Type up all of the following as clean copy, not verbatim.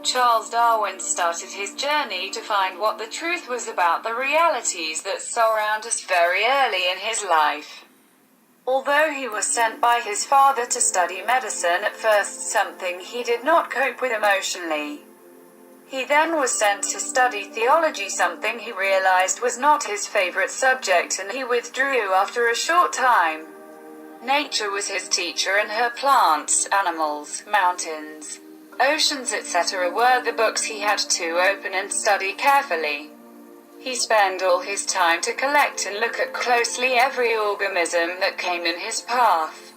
Charles Darwin started his journey to find what the truth was about the realities that surround us very early in his life. Although he was sent by his father to study medicine, at first something he did not cope with emotionally. He then was sent to study theology, something he realized was not his favorite subject, and he withdrew after a short time. Nature was his teacher, and her plants, animals, mountains, oceans, etc. were the books he had to open and study carefully. He spent all his time to collect and look at closely every organism that came in his path.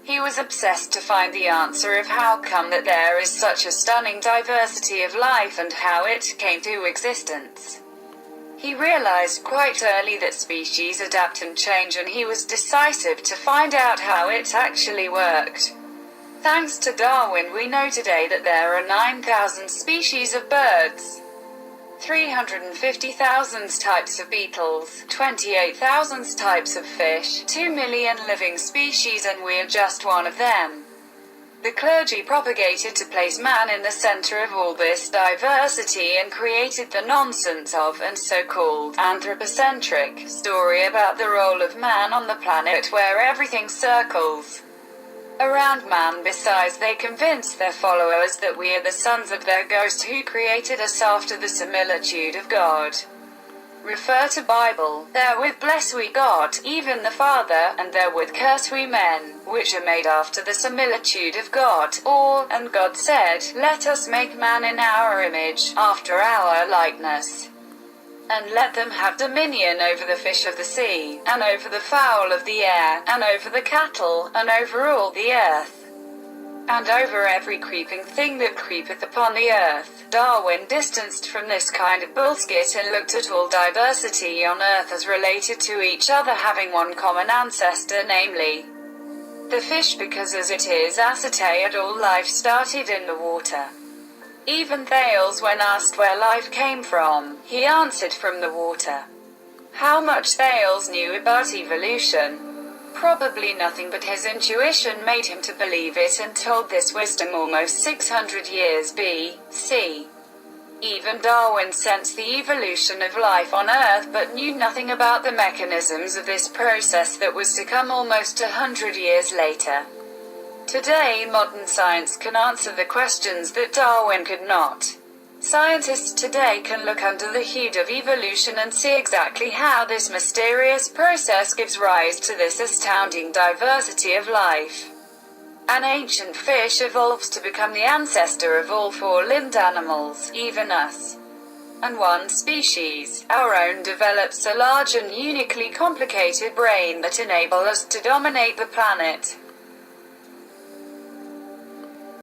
He was obsessed to find the answer of how come that there is such a stunning diversity of life and how it came to existence. He realized quite early that species adapt and change, and he was decisive to find out how it actually worked. Thanks to Darwin, we know today that there are 9,000 species of birds, 350,000 types of beetles, 28,000 types of fish, 2 million living species, and we're just one of them. The clergy propagated to place man in the center of all this diversity and created the nonsense of and so-called anthropocentric story about the role of man on the planet, where everything circles around man. Besides, they convinced their followers that we are the sons of their goast, who created us after the similitude of God. Refer to Bible. Therewith bless we God, even the Father, and therewith curse we men, which are made after the similitude of God. Or, and God said, let us make man in our image, after our likeness. And let them have dominion over the fish of the sea, and over the fowl of the air, and over the cattle, and over all the earth, and over every creeping thing that creepeth upon the earth. Darwin distanced from this kind of bullshit and looked at all diversity on earth as related to each other, having one common ancestor, namely the fish, because as it is ascertained, all life started in the water. Even Thales, when asked where life came from, he answered from the water. How much Thales knew about evolution? Probably nothing, but his intuition made him to believe it and told this wisdom almost 600 years B.C. Even Darwin sensed the evolution of life on Earth, but knew nothing about the mechanisms of this process that was to come almost 100 years later. Today, modern science can answer the questions that Darwin could not. Scientists today can look under the hood of evolution and see exactly how this mysterious process gives rise to this astounding diversity of life. An ancient fish evolves to become the ancestor of all four-limbed animals, even us. And one species, our own, develops a large and uniquely complicated brain that enables us to dominate the planet.